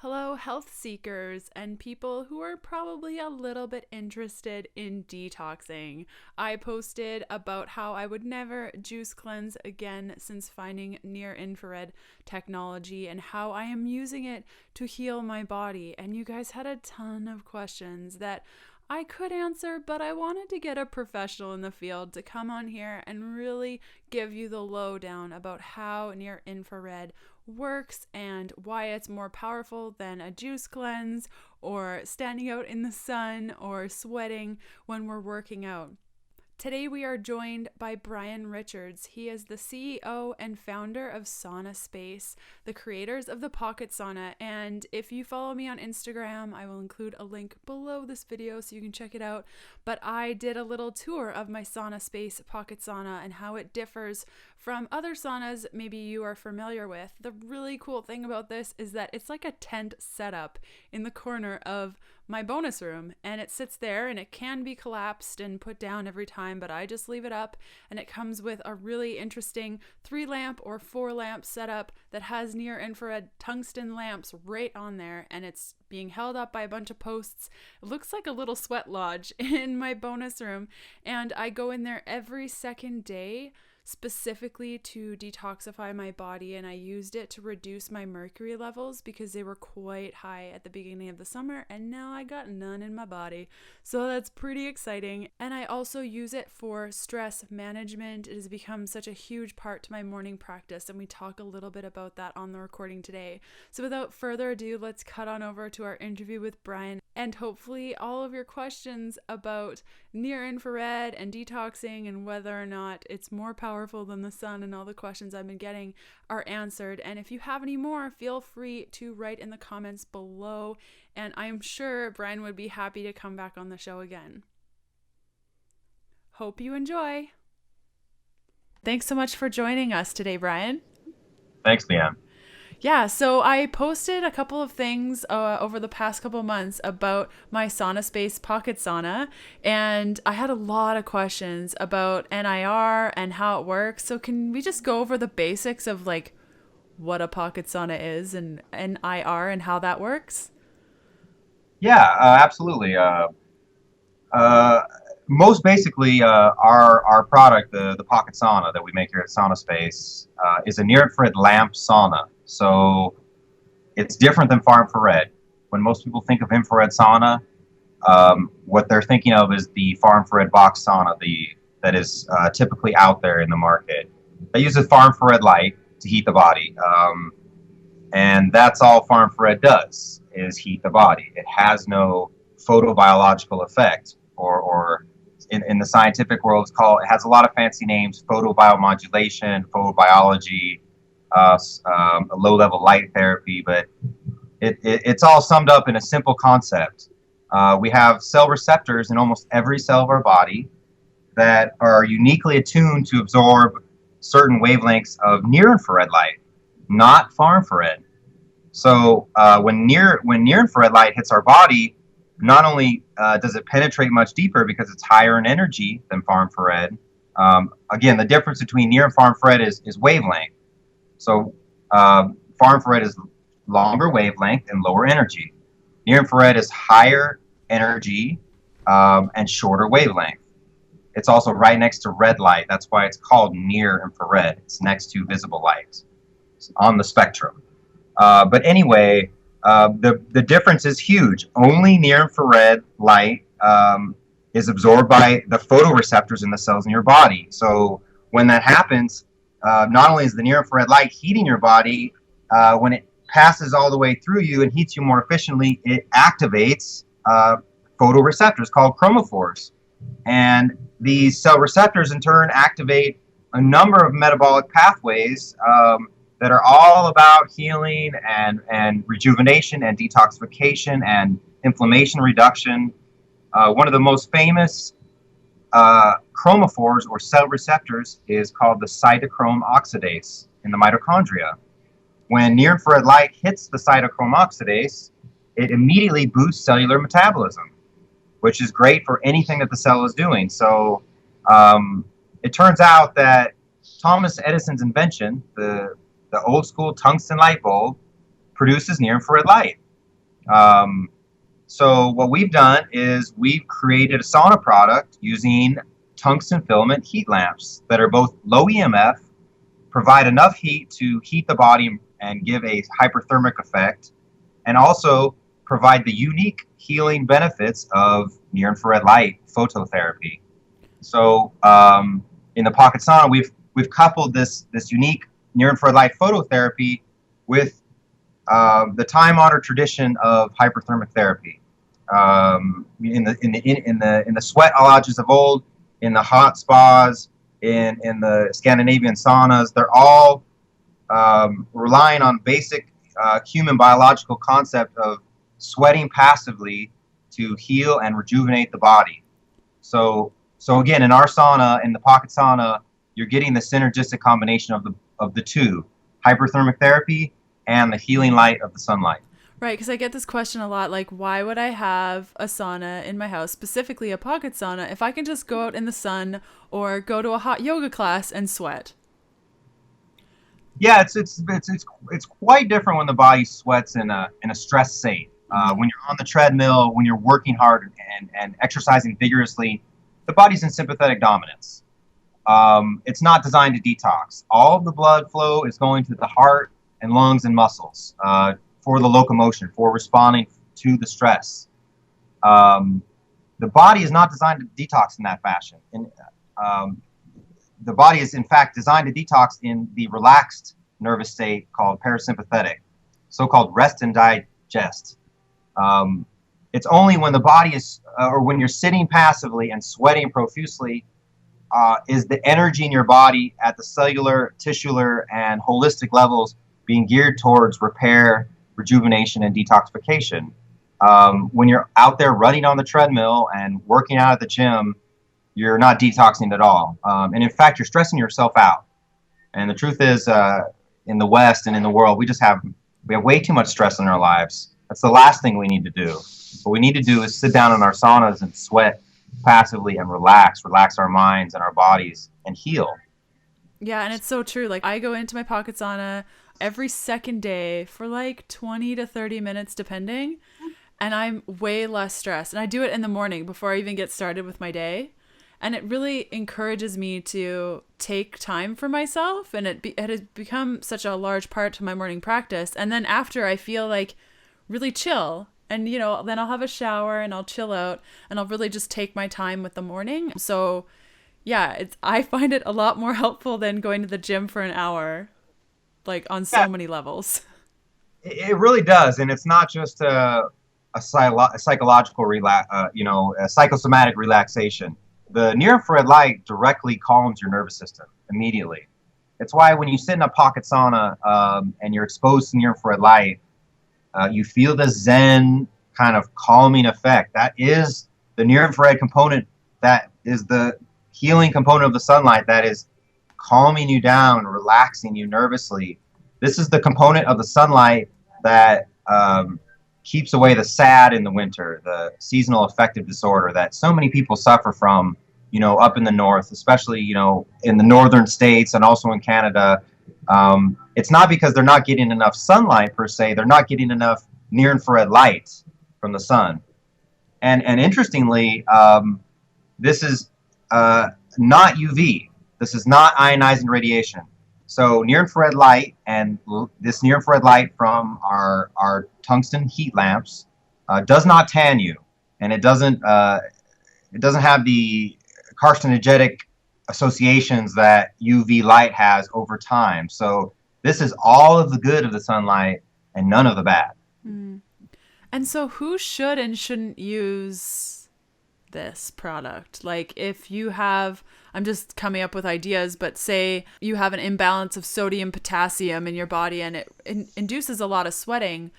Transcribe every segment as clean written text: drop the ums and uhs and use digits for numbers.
Hello, health seekers and people who are probably a little bit interested in detoxing. I posted about how I would never juice cleanse again since finding near infrared technology and how I am using it to heal my body. And you guys had a ton of questions that I could answer, but I wanted to get a professional in the field to come on here and really give you the lowdown about how near infrared works and why it's more powerful than a juice cleanse or standing out in the sun or sweating when we're working out. Today we are joined by Brian Richards. He is the CEO and founder of Sauna Space, the creators of the Pocket Sauna. And if you follow me on Instagram, I will include a link below this video so you can check it out. But I did a little tour of my Sauna Space Pocket Sauna and how it differs from other saunas maybe you are familiar with. The really cool thing about this is that it's like a tent setup in the corner of my bonus room, and it sits there and it can be collapsed and put down every time, but I just leave it up, and it comes with a really interesting 3-lamp or 4-lamp setup that has near infrared tungsten lamps right on there, and it's being held up by a bunch of posts. It looks like a little sweat lodge in my bonus room, and I go in there every second day specifically to detoxify my body, and I used it to reduce my mercury levels because they were quite high at the beginning of the summer, and now I got none in my body, so that's pretty exciting. And I also use it for stress management. It has become such a huge part to my morning practice, and we talk a little bit about that on the recording today. So without further ado, let's cut on over to our interview with Brian, and hopefully all of your questions about near infrared and detoxing and whether or not it's more powerful than the sun and all the questions I've been getting are answered. And if you have any more, feel free to write in the comments below, and I'm sure Brian would be happy to come back on the show again. Hope you enjoy. Thanks so much for joining us today, Brian. Thanks, Leanne. Yeah, so I posted a couple of things over the past couple months about my Sauna Space Pocket Sauna, and I had a lot of questions about NIR and how it works. So can we just go over the basics of like what a pocket sauna is and NIR and how that works? Yeah, absolutely. Most basically, our product, the Pocket Sauna that we make here at Sauna Space, is a near-infrared lamp sauna. So it's different than far infrared. When most people think of infrared sauna, what they're thinking of is the far infrared box sauna, that is typically out there in the market. It uses far infrared light to heat the body, and that's all far infrared does is heat the body. It has no photobiological effect, or in the scientific world, it has a lot of fancy names: photobiomodulation, photobiology, low-level light therapy, but it's all summed up in a simple concept. We have cell receptors in almost every cell of our body that are uniquely attuned to absorb certain wavelengths of near-infrared light, not far infrared. So when near-infrared light hits our body, not only does it penetrate much deeper because it's higher in energy than far infrared. Again, the difference between near and far infrared is wavelength. So far infrared is longer wavelength and lower energy. Near infrared is higher energy and shorter wavelength. It's also right next to red light. That's why it's called near infrared. It's next to visible light. It's on the spectrum. But anyway, the difference is huge. Only near infrared light is absorbed by the photoreceptors in the cells in your body. So when that happens, not only is the near infrared light heating your body, when it passes all the way through you and heats you more efficiently, it activates photoreceptors called chromophores. And these cell receptors in turn activate a number of metabolic pathways that are all about healing and rejuvenation and detoxification and inflammation reduction. One of the most famous chromophores or cell receptors is called the cytochrome oxidase in the mitochondria. When near-infrared light hits the cytochrome oxidase, it immediately boosts cellular metabolism, which is great for anything that the cell is doing. So it turns out that Thomas Edison's invention, the old school tungsten light bulb, produces near-infrared light. So what we've done is we've created a sauna product using tungsten filament heat lamps that are both low EMF, provide enough heat to heat the body and give a hyperthermic effect, and also provide the unique healing benefits of near-infrared light phototherapy. So in the Pocket Sauna, we've coupled this unique near-infrared light phototherapy with the time-honored tradition of hyperthermic therapy. In the sweat lodges of old, in the hot spas, in the Scandinavian saunas, they're all relying on basic human biological concept of sweating passively to heal and rejuvenate the body. So again, in our sauna, in the Pocket Sauna, you're getting the synergistic combination of the two, hyperthermic therapy and the healing light of the sunlight. Right, because I get this question a lot, like, why would I have a sauna in my house, specifically a pocket sauna, if I can just go out in the sun or go to a hot yoga class and sweat? Yeah, it's quite different when the body sweats in a stress state. When you're on the treadmill, when you're working hard and exercising vigorously, the body's in sympathetic dominance. It's not designed to detox. All of the blood flow is going to the heart and lungs and muscles for the locomotion, for responding to the stress. The body is not designed to detox in that fashion. The body is, in fact, designed to detox in the relaxed nervous state called parasympathetic, so-called rest and digest. It's only when the body is, or when you're sitting passively and sweating profusely, is the energy in your body at the cellular, tissular, and holistic levels being geared towards repair, rejuvenation, and detoxification. When you're out there running on the treadmill and working out at the gym, you're not detoxing at all. And in fact, you're stressing yourself out. And the truth is, in the West and in the world, we have way too much stress in our lives. That's the last thing we need to do. What we need to do is sit down in our saunas and sweat passively and relax our minds and our bodies and heal. Yeah, and it's so true. Like, I go into my pocket sauna every second day for like 20 to 30 minutes, depending. And I'm way less stressed. And I do it in the morning before I even get started with my day. And it really encourages me to take time for myself. And it has become such a large part to my morning practice. And then after, I feel like really chill. And, you know, then I'll have a shower and I'll chill out and I'll really just take my time with the morning. So, yeah, I find it a lot more helpful than going to the gym for an hour, like on so many levels. It really does. And it's not just a psychological a psychosomatic relaxation. The near-infrared light directly calms your nervous system immediately. It's why when you sit in a pocket sauna and you're exposed to near-infrared light, you feel the Zen kind of calming effect. That is the near-infrared component. That is the healing component of the sunlight that is calming you down, relaxing you nervously. This is the component of the sunlight that keeps away the SAD in the winter, the seasonal affective disorder that so many people suffer from, you know, up in the north, especially, you know, in the northern states and also in Canada. It's not because they're not getting enough sunlight per se, they're not getting enough near-infrared light from the sun. And interestingly, this is not UV. This is not ionizing radiation. So near-infrared light and this near-infrared light from our tungsten heat lamps does not tan you, and it doesn't have the carcinogenic associations that UV light has over time. So this is all of the good of the sunlight and none of the bad. Mm. And so who should and shouldn't use this product? Like, if you have, I'm just coming up with ideas, but say you have an imbalance of sodium, potassium in your body and it induces a lot of sweating,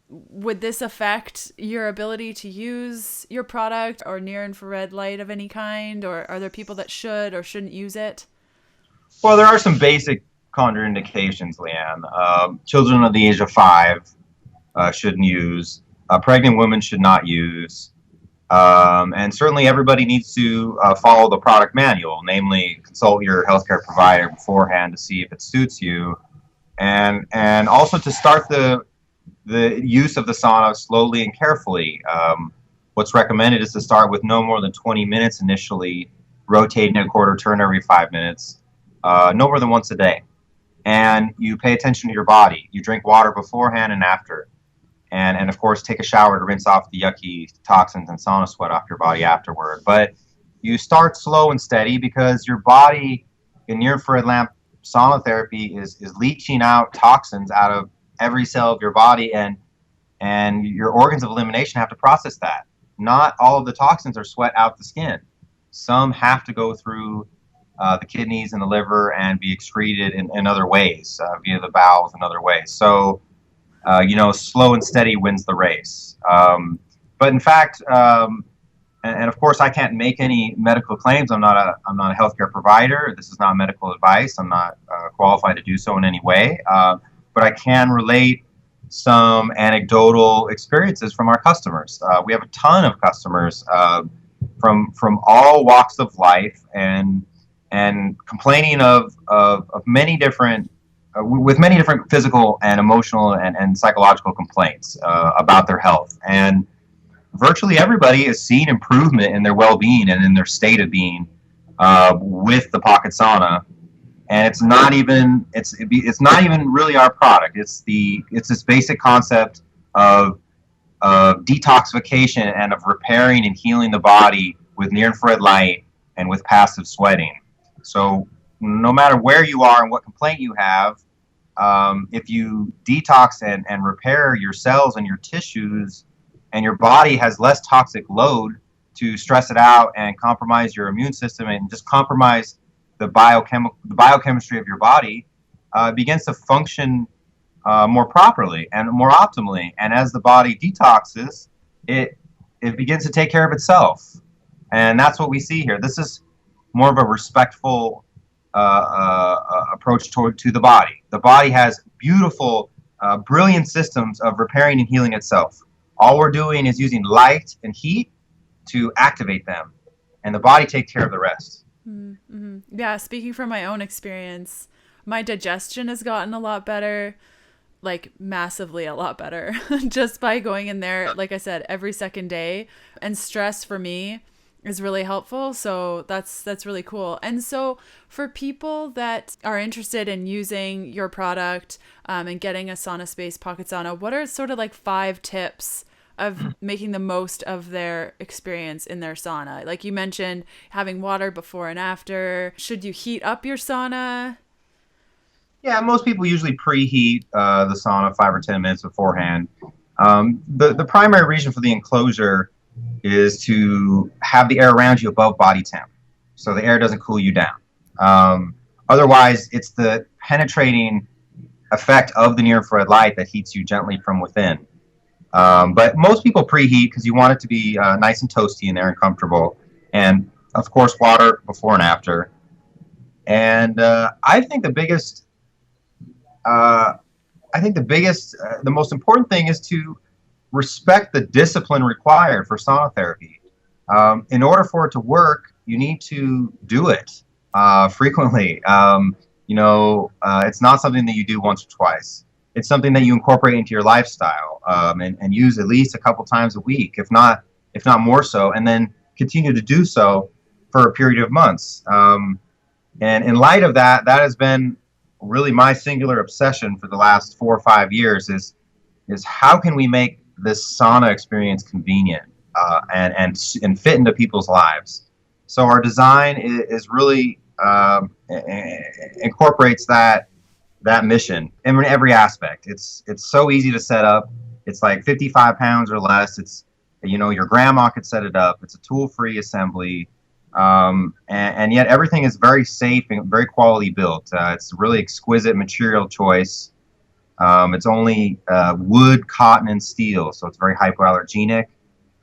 would this affect your ability to use your product or near infrared light of any kind? Or are there people that should or shouldn't use it? Well, there are some basic contraindications, Leanne. Children of the age of 5 shouldn't use. Pregnant women should not use. And certainly everybody needs to follow the product manual, namely consult your healthcare provider beforehand to see if it suits you. And also to start the the use of the sauna slowly and carefully. What's recommended is to start with no more than 20 minutes initially, rotating a quarter turn every 5 minutes, no more than once a day. And you pay attention to your body. You drink water beforehand and after. And of course, take a shower to rinse off the yucky toxins and sauna sweat off your body afterward. But you start slow and steady because your body in near-infrared lamp sauna therapy is leaching out toxins out of every cell of your body, and your organs of elimination have to process that. Not all of the toxins are sweat out the skin. Some have to go through the kidneys and the liver and be excreted in other ways, via the bowels and other ways. So, slow and steady wins the race. But in fact, and of course, I can't make any medical claims. I'm not a healthcare provider. This is not medical advice. I'm not qualified to do so in any way. But I can relate some anecdotal experiences from our customers. We have a ton of customers from all walks of life and complaining of many different with many different physical and emotional and psychological complaints about their health. And virtually everybody is seeing improvement in their well-being and in their state of being with the pocket sauna. And it's not even really our product. It's this basic concept of detoxification and of repairing and healing the body with near-infrared light and with passive sweating. So no matter where you are and what complaint you have, if you detox and repair your cells and your tissues, and your body has less toxic load to stress it out and compromise your immune system and just compromise the biochemistry of your body, begins to function more properly and more optimally. And as the body detoxes, it begins to take care of itself. And that's what we see here. This is more of a respectful approach to the body. The body has beautiful, brilliant systems of repairing and healing itself. All we're doing is using light and heat to activate them, and the body takes care of the rest. Mm-hmm. Yeah, speaking from my own experience, my digestion has gotten a lot better, like massively a lot better, just by going in there, like I said, every second day. And stress for me is really helpful. So that's really cool. And so for people that are interested in using your product and getting a sauna space pocket sauna, what are sort of like 5 tips of making the most of their experience in their sauna? Like you mentioned, having water before and after. Should you heat up your sauna? Yeah, most people usually preheat the sauna 5 or 10 minutes beforehand. The primary reason for the enclosure is to have the air around you above body temp, so the air doesn't cool you down. Otherwise, it's the penetrating effect of the near-infrared light that heats you gently from within. But most people preheat because you want it to be nice and toasty in there and comfortable. And of course, water before and after. And I think the most important thing is to respect the discipline required for sauna therapy. In order for it to work, you need to do it frequently. It's not something that you do once or twice. It's something that you incorporate into your lifestyle and use at least a couple times a week, if not more so, and then continue to do so for a period of months. And in light of that has been really my singular obsession for the last 4 or 5 years is how can we make this sauna experience convenient and fit into people's lives. So our design is really incorporates that mission in every aspect. It's so easy to set up. It's like 55 pounds or less. It's, your grandma could set it up. It's a tool-free assembly. And yet everything is very safe and very quality built. It's a really exquisite material choice. It's only wood, cotton, and steel, so it's very hypoallergenic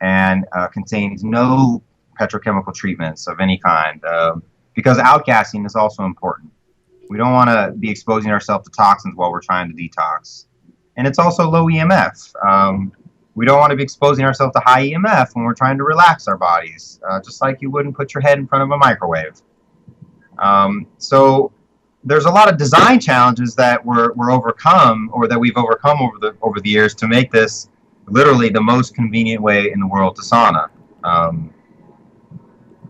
and contains no petrochemical treatments of any kind, because outgassing is also important. We don't want to be exposing ourselves to toxins while we're trying to detox. And it's also low EMF. We don't want to be exposing ourselves to high EMF when we're trying to relax our bodies, just like you wouldn't put your head in front of a microwave. So there's a lot of design challenges that were overcome, or that we've overcome over the years, to make this literally the most convenient way in the world to sauna.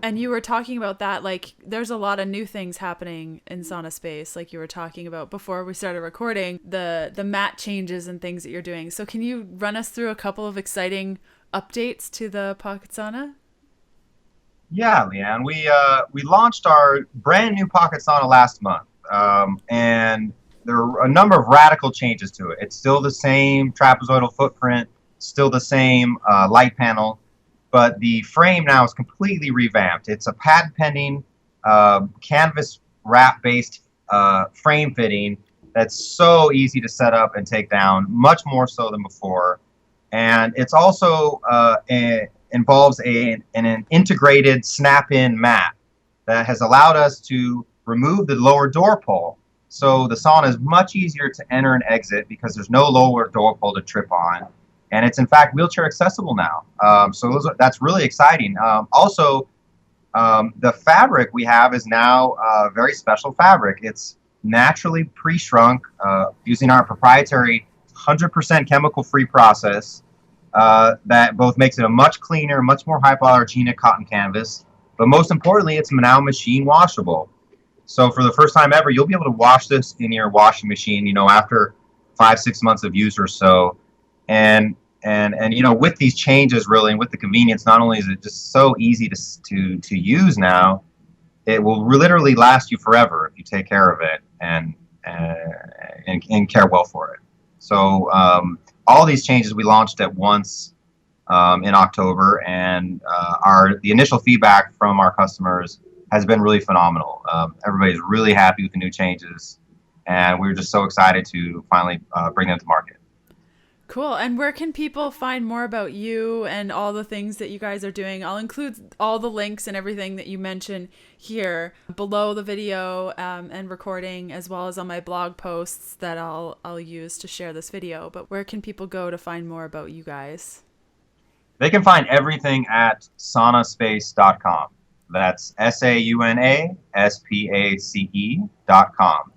And you were talking about that, like there's a lot of new things happening in sauna space, like you were talking about before we started recording, the mat changes and things that you're doing. So can you run us through a couple of exciting updates to the Pocket Sauna? Yeah, Leanne, we launched our brand new Pocket Sauna last month, and there are a number of radical changes to it. It's still the same trapezoidal footprint, still the same light panel, but the frame now is completely revamped. It's a patent-pending canvas wrap-based frame fitting that's so easy to set up and take down, much more so than before. And it's also involves an integrated snap-in mat that has allowed us to remove the lower door pull. So the sauna is much easier to enter and exit because there's no lower door pull to trip on. And it's in fact wheelchair accessible now. That's really exciting. The fabric we have is now a very special fabric. It's naturally pre-shrunk using our proprietary 100% chemical-free process that both makes it a much cleaner, much more hypoallergenic cotton canvas. But most importantly, it's now machine washable. So for the first time ever, you'll be able to wash this in your washing machine, after 5-6 months of use or so. And with these changes, really, and with the convenience, not only is it just so easy to use now, it will literally last you forever if you take care of it and care well for it. So all these changes we launched at once in October, and the initial feedback from our customers has been really phenomenal. Everybody's really happy with the new changes, and we're just so excited to finally bring them to market. Cool. And where can people find more about you and all the things that you guys are doing? I'll include all the links and everything that you mentioned here below the video and recording, as well as on my blog posts that I'll use to share this video. But where can people go to find more about you guys? They can find everything at saunaspace.com. That's SAUNASPACE.com.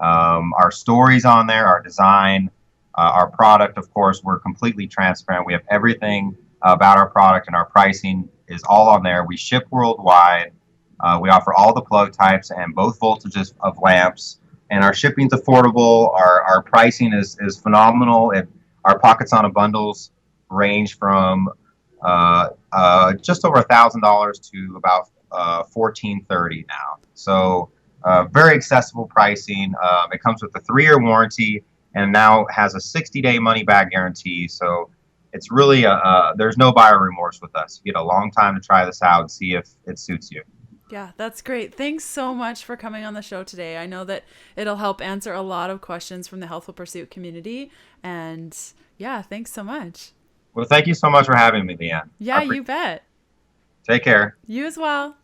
Our stories on there, our design, our product, of course, we're completely transparent. We have everything about our product, and our pricing is all on there. We ship worldwide. We offer all the plug types and both voltages of lamps, and our shipping's affordable. Our pricing is phenomenal. Our Pocket Sauna bundles range from just over $1,000 to about $1,430 now. So very accessible pricing. It comes with a 3-year warranty, and now has a 60-day money-back guarantee. So it's really there's no buyer remorse with us. You get a long time to try this out and see if it suits you. Yeah, that's great. Thanks so much for coming on the show today. I know that it'll help answer a lot of questions from the Healthful Pursuit community. And yeah, thanks so much. Well, thank you so much for having me, Leanne. Yeah, you bet. Take care. You as well.